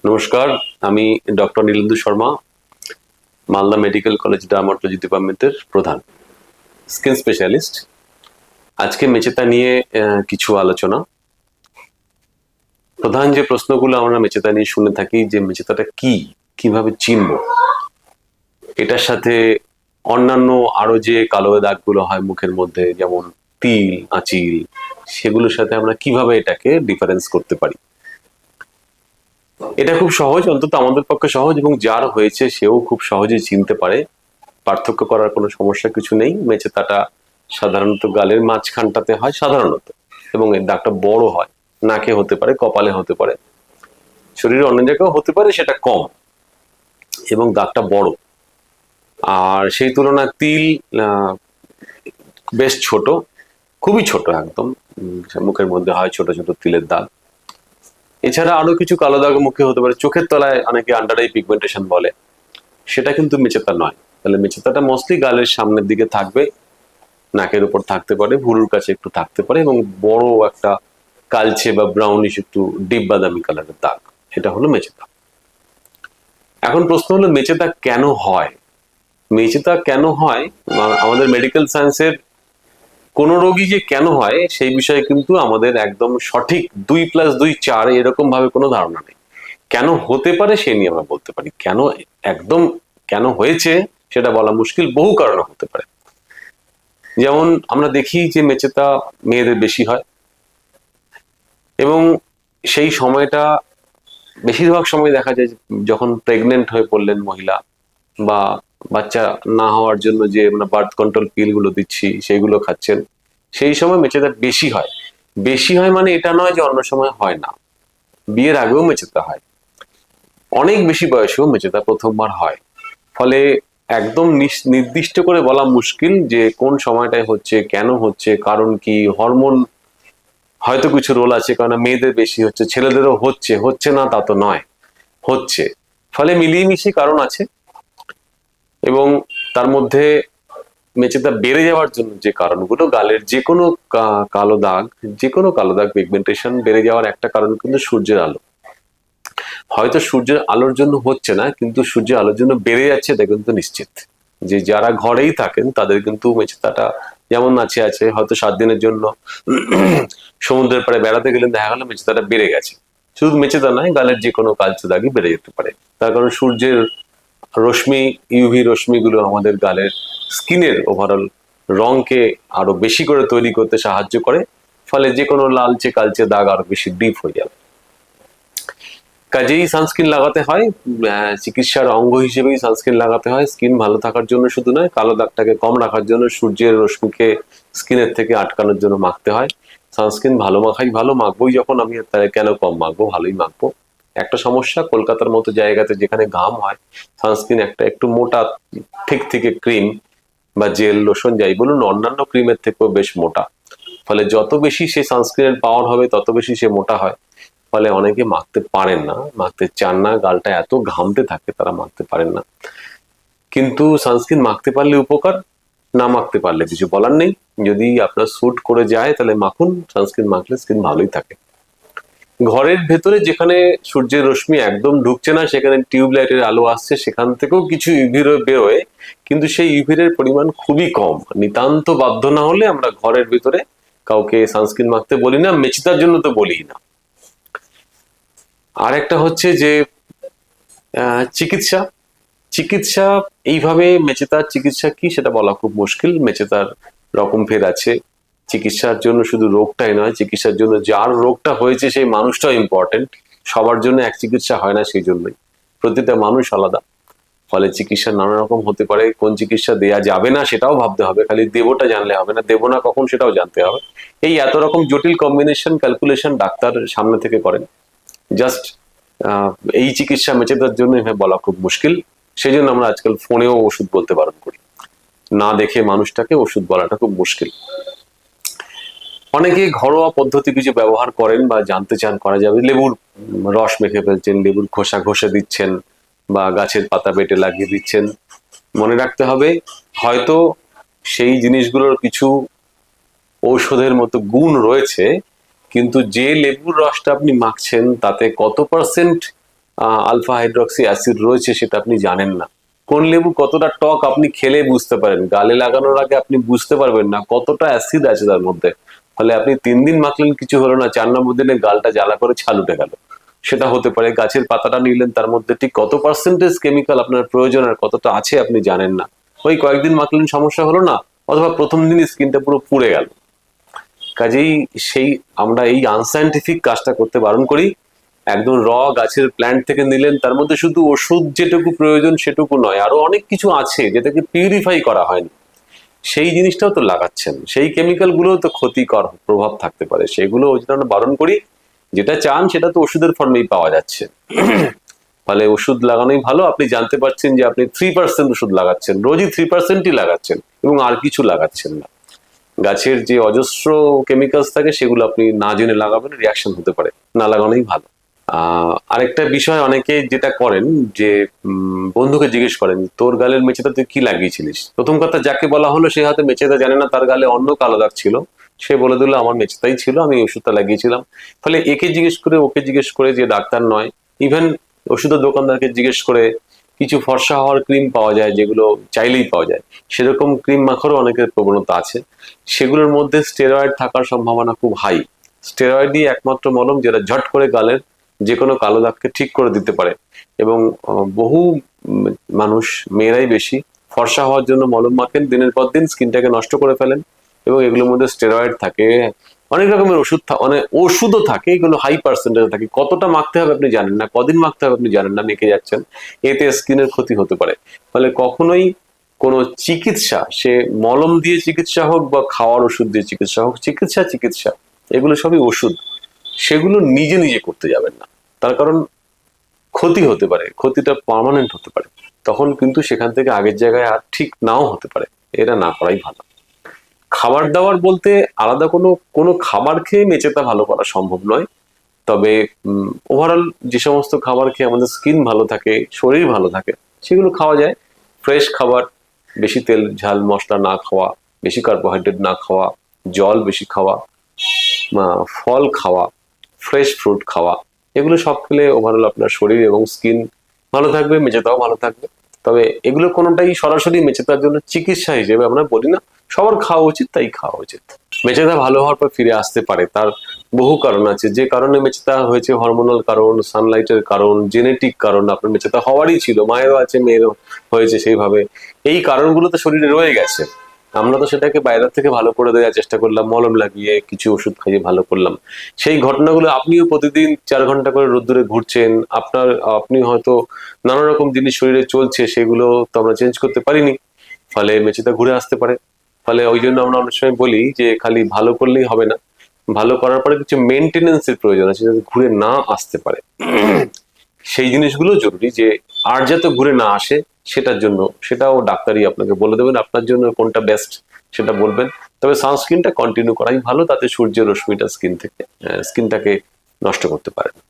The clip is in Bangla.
নমস্কার, আমি doctor Nilendu Sharma, Malda medical college dermatology ডিপার্টমেন্টের প্রধান, স্কিন স্পেশালিস্ট। আজকে মেচেতা নিয়ে কিছু আলোচনা। প্রধান যে প্রশ্নগুলো আমরা মেচেতা নিয়ে শুনে থাকি যে মেচেতাটা কি, কিভাবে চিনবো, এটার সাথে অন্যান্য আরো যে কালো দাগগুলো হয় মুখের মধ্যে, যেমন তিল, আঁচিল, সেগুলোর সাথে আমরা কিভাবে এটাকে ডিফারেন্স করতে পারি। এটা খুব সহজ, অন্তত আমাদের পক্ষে সহজ, এবং যার হয়েছে সেও খুব সহজেই চিনতে পারে। পার্থক্য করার কোনো সমস্যা কিছু নেই। মেচেতাটা সাধারণত গালের মাঝখানটাতে হয় সাধারণত, এবং এর দাগটা বড় হয়। নাকে হতে পারে, কপালে হতে পারে, শরীরের অন্য জায়গায় হতে পারে, সেটা কম, এবং দাগটা বড়। আর সেই তুলনায় তিল বেশ ছোট, খুবই ছোট একদম, মুখের মধ্যে হয় ছোট ছোট তিলের দাগ। এছাড়া আরো কিছু কালো দাগ মুখে হতে পারে। চোখের তলায় অনেকে আন্ডার আই পিগমেন্টেশন বলে, সেটা কিন্তু মেচেতা নয়। তাহলে মেচেতাটা মোস্টলি গালের সামনের দিকে থাকবে, নাকের উপর থাকতে পারে, ভুরুর কাছে একটু থাকতে পারে, এবং বড় একটা কালচে বা ব্রাউনিশ একটু ডিপ বাদামি কালারের দাগ, এটা হলো মেচেতা। এখন প্রশ্ন হলো মেচেতা কেন হয়। মেচেতা কেন হয়, আমাদের মেডিকেল সায়েন্সের কোন রোগী যে কেন হয় সেই বিষয়ে কিন্তু আমাদের একদম সঠিক 2+2=4 এরকম ভাবে কোনো ধারণা নেই। কেন হতে পারে সে নিয়ে আমরা বলতে পারি, কেন একদম কেন হয়েছে সেটা বলা মুশকিল, বহু কারণে হতে পারে। যেমন আমরা দেখি যে মেচেতা মেয়েদের বেশি হয়, এবং সেই সময়টা বেশিরভাগ সময় দেখা যায় যখন প্রেগনেন্ট হয়ে পড়লেন মহিলা, বা বাচ্চা না হওয়ার জন্য যে আমরা বার্থ কন্ট্রোল পিল গুলো দিচ্ছি সেগুলো খাচ্ছেন, সেই সময় মেচেতা বেশি হয়। বেশি হয় মানে এটা নয় যে অন্য সময় হয় না, বিয়ের আগেও মেচেতা হয়, অনেক বেশি বয়সেও মেচেতা প্রথমবার হয়। ফলে একদম নির্দিষ্ট করে বলা মুশকিল যে কোন সময়টায় হচ্ছে, কেন হচ্ছে, কারণ কি। হরমোন হয়তো কিছু রোল আছে, কারণ মেয়েদের বেশি হচ্ছে, ছেলেদেরও হচ্ছে, হচ্ছে না তা তো নয়, হচ্ছে। ফলে মিলিয়ে মিশিয়ে কারণ আছে। এবং তার মধ্যে মেচেদা বেড়ে যাওয়ার জন্য যে কারণগুলো, গালের যে কোনো কালো দাগ, যে কোনো কালো দাগ পিগমেন্টেশন বেড়ে যাওয়ার একটা কারণ কিন্তু সূর্যের আলো। হয়তো সূর্যের আলোর জন্য হচ্ছে না, কিন্তু সূর্যের আলোর জন্য বেড়ে যাচ্ছে এটা কিন্তু নিশ্চিত। যে যারা ঘরেই থাকেন তাদের কিন্তু মেচেদাটা যেমন আছে আছে, হয়তো 7 দিনের জন্য সমুদ্রের পাড়ে বেড়াতে গেলেন, দেখা গেল মেচেদাটা বেড়ে গেছে। শুধু মেচেদা নয়, গালের যে কোনো কালচে দাগই বেড়ে যেতে পারে। তার কারণ সূর্যের রশ্মি, ইউভি রশ্মিগুলো আমাদের গালের স্কিনের ওভারঅল রংকে আরো বেশি করে তৈরি করতে সাহায্য করে। ফলে যে কোনো লালচে কালচে দাগ আরো বেশি ডিপ হয়ে যাবে। কাজেই সানস্ক্রিন লাগাতে হয়, চিকিৎসার অঙ্গ হিসেবেই সানস্ক্রিন লাগাতে হয়। স্কিন ভালো থাকার জন্য শুধু নয়, কালো দাগটাকে কম রাখার জন্য, সূর্যের রশ্মিকে স্কিনের থেকে আটকানোর জন্য মাখতে হয়। সানস্ক্রিন ভালো মাখাই ভালো, মাখবোই যখন আমি, তাহলে কেন কম মাখবো, ভালোই মাখবো। একটা সমস্যা, কলকাতার মতো জায়গাতে যেখানে ঘাম হয়, সানস্ক্রিন একটা একটু মোটা ঠিক থেকে ক্রিম বা জেল, লোশন যাই বলুন, অন্যান্য ক্রিমের থেকেও বেশ মোটা। ফলে যত বেশি সে সানস্ক্রিনের পাওয়ার হবে তত বেশি সে মোটা হয়। ফলে অনেকে মাখতে পারেন না, মাখতে চান না, গালটা এত ঘামতে থাকে তারা মাখতে পারেন না। কিন্তু সানস্ক্রিন মাখতে পারলে উপকার, না মাখতে পারলে কিছু বলার নেই। যদি আপনার স্যুট করে যায় তাহলে মাখুন, সানস্ক্রিন মাখলে স্কিন ভালোই থাকে। ঘরের ভেতরে যেখানে সূর্যের রশ্মি একদম ঢুকছে না, সেখানে টিউবলাইটের আলো আসছে, সেখান থেকেও কিছু ইউভি রে বেরোয়, কিন্তু সেই ইউভি রের পরিমাণ খুবই কম। নিতান্ত বাধ্য না হলে আমরা ঘরের ভিতরে কাউকে সানস্ক্রিন মাখতে বলি না, মেচেদার জন্য তো বলি না। আর একটা হচ্ছে যে চিকিৎসা। চিকিৎসা এইভাবে মেচেতার চিকিৎসা কি সেটা বলা খুব মুশকিল। মেচেতার রকম ফের আছে। চিকিৎসার জন্য শুধু রোগটাই নয়, চিকিৎসার জন্য যার রোগটা হয়েছে সেই মানুষটাও ইম্পর্টেন্ট। সবার জন্য এক চিকিৎসা হয় না, সেই জন্যই প্রতিটা মানুষ আলাদা। ফলে চিকিৎসা নানা রকম হতে পারে। কোন চিকিৎসা দেয়া যাবে না সেটাও ভাবতে হবে, খালি দেবোটা জানলে হবে না, দেবো না কখন সেটাও জানতে হবে। এই এত রকম জটিল কম্বিনেশন ক্যালকুলেশন ডাক্তার সামনে থেকে করেন। জাস্ট এই চিকিৎসা মেচেদার জন্য বলা খুব মুশকিল। সেই জন্য আমরা আজকাল ফোনেও ওষুধ বলতে বারণ করি, না দেখে মানুষটাকে ওষুধ বলাটা খুব মুশকিল। অনেকে ঘরোয়া পদ্ধতি কিছু ব্যবহার করেন বা জানতে চান করা যাবে। লেবুর রস মেখে ফেলছেন, লেবুর খোসা ঘষে দিচ্ছেন, বা গাছের পাতা বেটে লাগিয়ে দিচ্ছেন। মনে রাখতে হবে, হয়তো সেই জিনিসগুলোর কিছু ঔষধের মতো গুণ রয়েছে, কিন্তু যে লেবুর রসটা আপনি মাখছেন তাতে কত পার্সেন্ট আলফা হাইড্রক্সি অ্যাসিড রয়েছে সেটা আপনি জানেন না। কোন লেবু কতটা টক আপনি খেলে বুঝতে পারেন, গালে লাগানোর আগে আপনি বুঝতে পারবেন না কতটা অ্যাসিড আছে তার মধ্যে। ফলে আপনি 3 দিন মাখলেন কিছু হলো না, 4 নম্বর দিনে গালটা জ্বালা করে ছাল উঠে গেল। সেটা হতে পারে। গাছের পাতাটা নিলেন, তার মধ্যে ঠিক কত পার্সেন্টেজ কেমিক্যাল আপনার প্রয়োজন আর কতটা আছে আপনি জানেন না। ওই কয়েকদিন মাখলেন, সমস্যা হলো না, অথবা প্রথম দিনই স্কিনটা পুরো পুড়ে গেল। কাজেই আমরা এই আনসাইন্টিফিক কাজটা করতে বারণ করি। একদম গাছের প্ল্যান্ট থেকে নিলেন, তার মধ্যে শুধু ওষুধ যেটুকু প্রয়োজন সেটুকু নয়, আরো অনেক কিছু আছে যেটাকে পিউরিফাই করা হয়নি, সেই জিনিসটাও তো লাগাচ্ছেন, সেই কেমিক্যাল গুলো তো ক্ষতিকর প্রভাব থাকতে পারে, সেগুলো ওই জন্য আমরা বারণ করি। যেটা চান সেটা তো ওষুধের ফর্মেই পাওয়া যাচ্ছে। ফলে ওষুধ লাগানোই ভালো। আপনি জানতে পারছেন যে আপনি 3% ওষুধ লাগাচ্ছেন, রোজই 3%ই লাগাচ্ছেন এবং আর কিছু লাগাচ্ছেন না। গাছের যে অজস্র কেমিক্যালস থাকে সেগুলো আপনি না জেনে লাগাবেন, রিয়াকশন হতে পারে, না লাগানোই ভালো। আরেকটা বিষয় অনেকে যেটা করেন যে বন্ধুকে জিজ্ঞেস করেন, তোর গালের মেচেটা তুই কি লাগিয়েছিলিস? প্রথম কথা, যাকে বলা হলো সে হয়তো মেচেটা জানে না, তার গালে অন্য কালো দাগ ছিল, সে বলে দিল আমার মেচেটাই ছিল, আমি ওষুধটা লাগিয়েছিলাম। ফলে একে জিজ্ঞেস করে ওকে জিজ্ঞেস করে, যে ডাক্তার নয়, ইভেন ওষুধের দোকানদারকে জিজ্ঞেস করে কিছু ফর্সা হওয়ার ক্রিম পাওয়া যায় যেগুলো চাইলেই পাওয়া যায়, সেরকম ক্রিম মাখারও অনেকের প্রবণতা আছে। সেগুলোর মধ্যে স্টেরয়েড থাকার সম্ভাবনা খুব হাই। স্টেরয়েডই একমাত্র মলম যেটা ঝট করে গালের যে কোনো কালো দাগকে ঠিক করে দিতে পারে। এবং বহু মানুষ, মেয়েরাই বেশি, ফর্সা হওয়ার জন্য মলম মাখেন, দিনের পর দিন স্কিনটাকে নষ্ট করে ফেলেন। এবং এগুলোর মধ্যে স্টেরয়েড থাকে, অনেক রকমের অনেক ওষুধও থাকে, এগুলো হাই পার্সেন্টেজ থাকে। কতটা মাখতে হবে আপনি জানেন না, কদিন মাখতে হবে আপনি জানেন না, মেখে যাচ্ছেন, এতে স্কিনের ক্ষতি হতে পারে। ফলে কখনোই কোনো চিকিৎসা, সে মলম দিয়ে চিকিৎসা হোক বা খাওয়ার ওষুধ দিয়ে চিকিৎসা হোক, চিকিৎসা এগুলো সবই ওষুধ, সেগুলো নিজে নিজে করতে যাবেন না। তার কারণ ক্ষতি হতে পারে, ক্ষতিটা পার্মানেন্ট হতে পারে, তখন কিন্তু সেখান থেকে আগের জায়গায় আর ঠিক নাও হতে পারে। এটা না করাই ভালো। খাবার দাবার বলতে আলাদা কোনো কোনো খাবার খেয়ে মেচেতা ভালো করা সম্ভব নয়। তবে ওভারঅল যে সমস্ত খাবার খেয়ে আমাদের স্কিন ভালো থাকে, শরীর ভালো থাকে, সেগুলো খাওয়া যায়। ফ্রেশ খাবার, বেশি তেল ঝাল মশলা না খাওয়া, বেশি কার্বোহাইড্রেট না খাওয়া, জল বেশি খাওয়া, ফল খাওয়া, ফ্রেশ ফ্রুট খাওয়া, এগুলো সব খেলে ওভারঅল আপনার শরীর এবং স্কিন ভালো থাকবে, মেচেতাও ভালো থাকবে। তবে এগুলো কোনোটাই সরাসরি মেচেতার জন্য চিকিৎসা হিসেবে আমরা বলি না, সবার খাওয়া উচিত, তাই খাওয়া উচিত। মেচেদা ভালো হওয়ার পর ফিরে আসতে পারে, তার বহু কারণ আছে। যে কারণে মেচেদা হয়েছে, হরমোনাল কারণ, সানলাইটের কারণ, জেনেটিক কারণ। আপনার মেচেদা হওয়ারই ছিল, মায়েরও আছে, মেয়েরও হয়েছে সেইভাবে। এই কারণগুলো তো শরীরে রয়ে গেছে, আমরা তো সেটাকে বাইরে থেকে ভালো করে দেওয়ার চেষ্টা করলাম, মলম লাগিয়ে কিছু ওষুধ খাইয়ে ভালো করলাম। সেই ঘটনাগুলো, আপনিও প্রতিদিন 4 ঘন্টা করে রোদ্দুরে ঘুরছেন, আপনি হয়তো নানা রকম জিনিস শরীরে চলছে, সেগুলো তো আমরা চেঞ্জ করতে পারিনি, ফলে মেচেদা ঘুরে আসতে পারে। ফলে ওই জন্য আমরা অনেক সময় বলি যে খালি ভালো করলেই হবে না, ভালো করার পরে কিছু মেনটেনেন্সের প্রয়োজন আছে যাতে ঘুরে না আসতে পারে। সেই জিনিসগুলো জরুরি, যে আর যাতে ঘুরে না আসে সেটার জন্য, সেটাও ডাক্তারই আপনাকে বলে দেবেন, আপনার জন্য কোনটা বেস্ট সেটা বলবেন। তবে সানস্ক্রিনটা কন্টিনিউ করাই ভালো, তাতে সূর্যের রশ্মিটা স্কিনটাকে নষ্ট করতে পারে না।